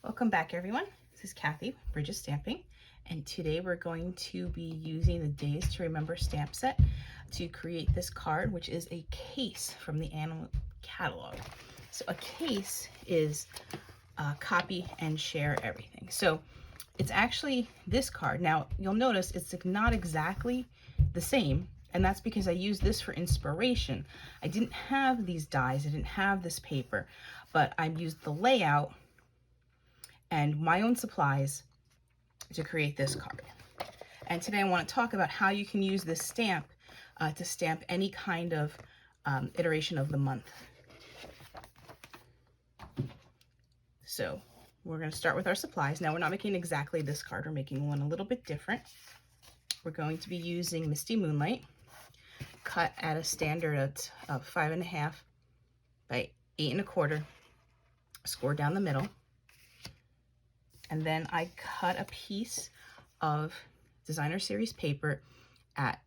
Welcome back, everyone. This is Kathy, Bridges Stamping, and today we're going to be using the Days to Remember stamp set to create this card, which is a case from the animal catalog. So a case is copy and share everything. So it's actually this card. Now you'll notice it's not exactly the same, and that's because I used this for inspiration. I didn't have these dies, I didn't have this paper, but I used the layout and my own supplies to create this card. And today I want to talk about how you can use this stamp to stamp any kind of iteration of the month. So we're going to start with our supplies. Now we're not making exactly this card, we're making one a little bit different. We're going to be using Misty Moonlight, cut at a standard of 5.5 by 8.25, scored down the middle. And then I cut a piece of designer series paper at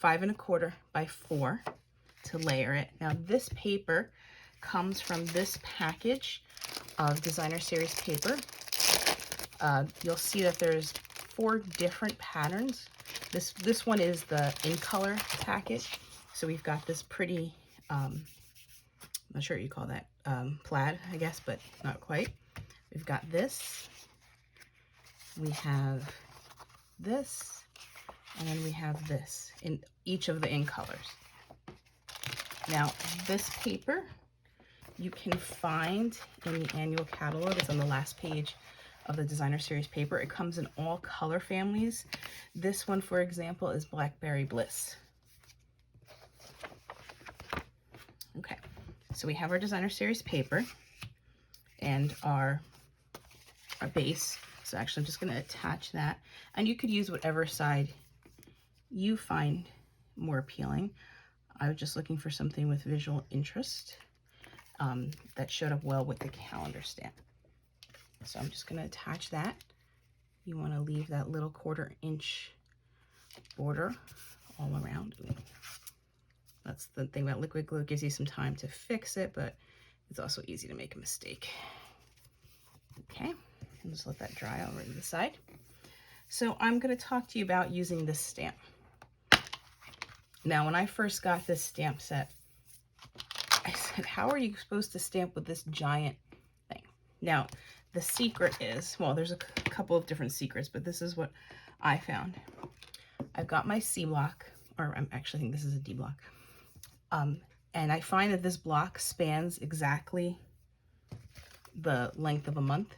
5.25 by 4 to layer it. Now this paper comes from this package of designer series paper. You'll see that there's 4 different patterns. This one is the in color package. So we've got this pretty, I'm not sure what you call that, plaid, I guess, but not quite. We've got this, we have this, and then we have this in each of the in colors. Now, this paper you can find in the annual catalog. It's on the last page of the designer series paper. It comes in all color families. This one, for example, is Blackberry Bliss. Okay, so we have our designer series paper and our base. So actually I'm just going to attach that, and you could use whatever side you find more appealing. I was just looking for something with visual interest that showed up well with the calendar stamp. So I'm just going to attach that. You want to leave that little 1/4 inch border all around. That's the thing about liquid glue, it gives you some time to fix it, but it's also easy to make a mistake. Okay. And just let that dry over to the side. So I'm going to talk to you about using this stamp. Now, when I first got this stamp set, I said, how are you supposed to stamp with this giant thing? Now, the secret is, well, there's a couple of different secrets, but this is what I found. I've got my C block, or I'm actually think this is a D block. And I find that this block spans exactly the length of a month.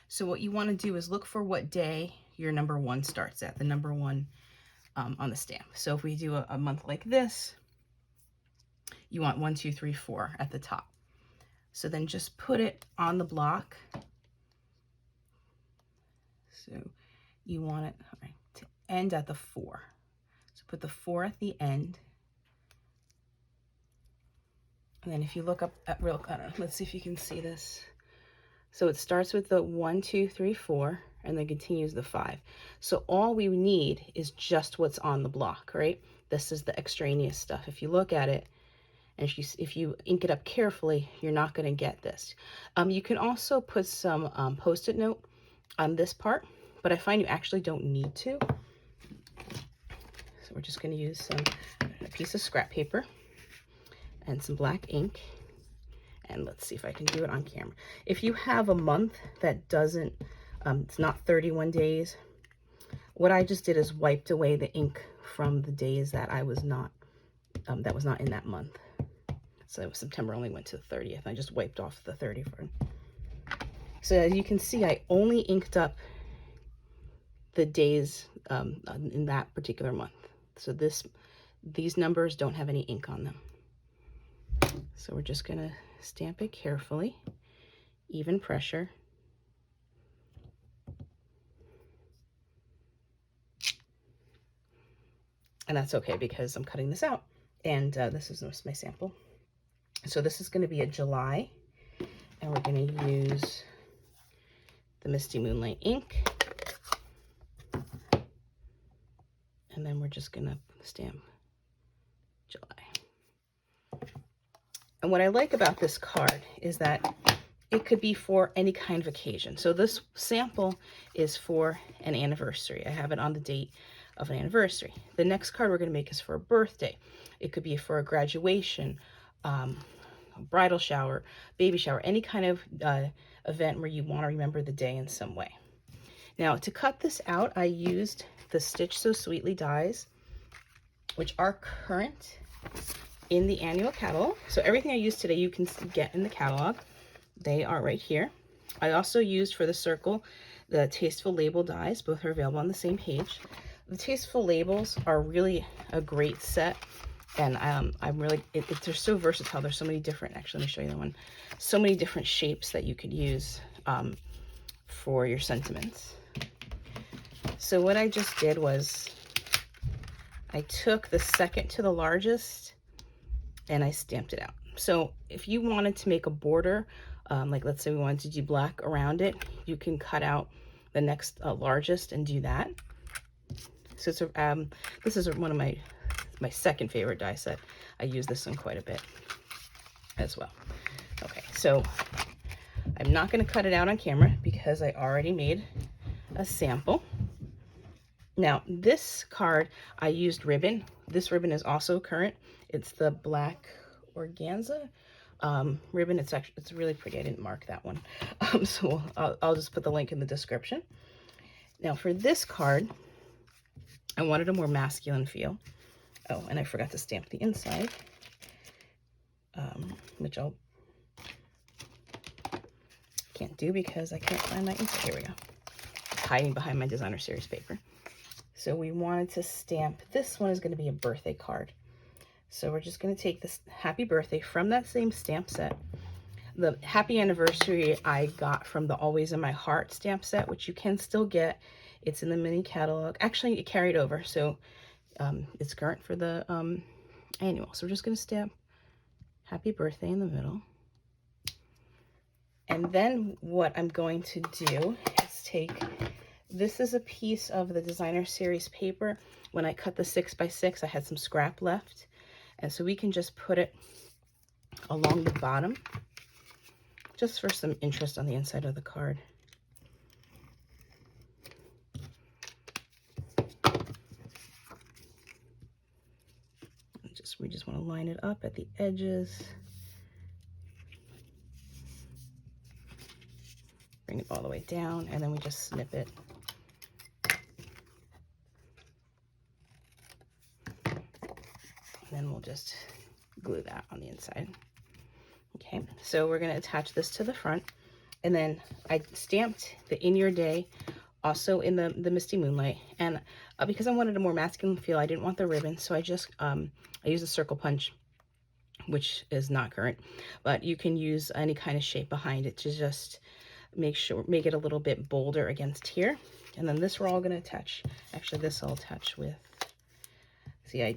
So what you want to do is look for what day your number 1 starts at, the number 1 on the stamp. So if we do a month like this, you want 1, 2, 3, 4 at the top. So then just put it on the block. So you want it to end at the 4. So put the 4 at the end. And then if you look up at I don't know, let's see if you can see this. So it starts with the 1, 2, 3, 4, and then continues the 5. So all we need is just what's on the block, right? This is the extraneous stuff. If you look at it, and if you ink it up carefully, you're not going to get this. You can also put some Post-it note on this part, but I find you actually don't need to. So we're just going to use a piece of scrap paper and some black ink. And let's see if I can do it on camera. If you have a month that doesn't, it's not 31 days, what I just did is wiped away the ink from the days that I was not, that was not in that month. So September only went to the 30th. I just wiped off the 30th. So as you can see, I only inked up the days in that particular month. So these numbers don't have any ink on them. So we're just gonna stamp it carefully, even pressure. And that's okay because I'm cutting this out, and this is my sample. So this is going to be a July, and we're going to use the Misty Moonlight ink, and then we're just going to stamp July. And what I like about this card is that it could be for any kind of occasion. So this sample is for an anniversary. I have it on the date of an anniversary. The next card we're going to make is for a birthday. It could be for a graduation, a bridal shower, baby shower, any kind of event where you want to remember the day in some way. Now, to cut this out, I used the Stitch So Sweetly dies, which are current in the annual catalog. So everything I used today you can get in the catalog. They are right here. I also used for the circle the Tasteful Label dies. Both are available on the same page. The Tasteful Labels are really a great set, and they're so versatile. There's so many different, actually let me show you that one, so many different shapes that you could use for your sentiments. So what I just did was I took the second to the largest and I stamped it out. So if you wanted to make a border, like let's say we wanted to do black around it, you can cut out the next largest and do that. So it's this is one of my second favorite die set. I use this one quite a bit as well. Okay, so I'm not going to cut it out on camera because I already made a sample. Now this card I used ribbon. This ribbon is also current. It's the black organza ribbon. It's really pretty. I didn't mark that one, so I'll just put the link in the description. Now for this card, I wanted a more masculine feel. Oh, and I forgot to stamp the inside, which I can't do because I can't find my inside. Here we go. It's hiding behind my designer series paper. So we wanted to stamp, this one is going to be a birthday card. So we're just going to take this happy birthday from that same stamp set. The happy anniversary I got from the Always in My Heart stamp set, which you can still get. It's in the mini catalog. Actually, it carried over, so it's current for the annual. So we're just going to stamp happy birthday in the middle. And then what I'm going to do is take, this is a piece of the designer series paper. When I cut the 6x6, I had some scrap left. And so we can just put it along the bottom, just for some interest on the inside of the card. We just want to line it up at the edges. Bring it all the way down, and then we just snip it. And then we'll just glue that on the inside. Okay, so we're going to attach this to the front, and then I stamped the In Your Day also in the Misty Moonlight, and because I wanted a more masculine feel, I didn't want the ribbon, so I just I used a circle punch, which is not current, but you can use any kind of shape behind it to just make it a little bit bolder against here. And then this we're all going to attach. Actually, this I'll attach with, see, I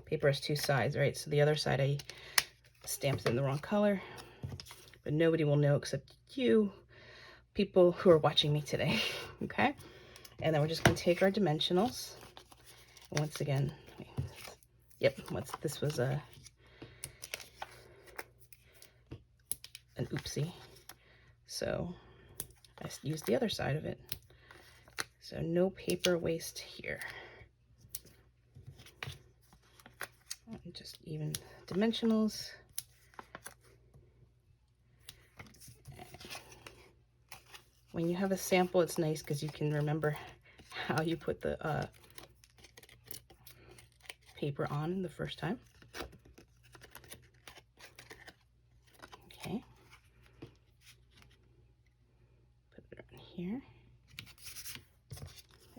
paper has two sides, right? So the other side I stamped in the wrong color, but nobody will know except you, people who are watching me today. Okay, and then we're just going to take our dimensionals. And once again, yep, this was an oopsie, so I used the other side of it. So no paper waste here. And just even dimensionals. When you have a sample, it's nice because you can remember how you put the paper on the first time. Okay. Put it on here.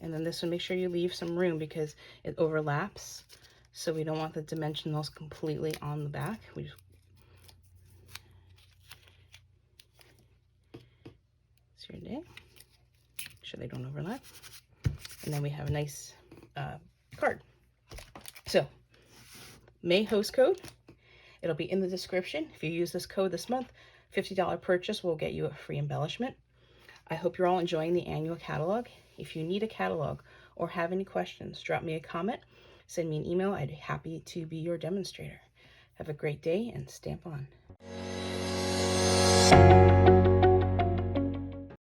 And then this one, make sure you leave some room because it overlaps. So we don't want the dimensionals completely on the back. We just Your Day. Make sure they don't overlap. And then we have a nice card. So, May host code. It'll be in the description. If you use this code this month, $50 purchase will get you a free embellishment. I hope you're all enjoying the annual catalog. If you need a catalog or have any questions, drop me a comment, send me an email. I'd be happy to be your demonstrator. Have a great day and stamp on.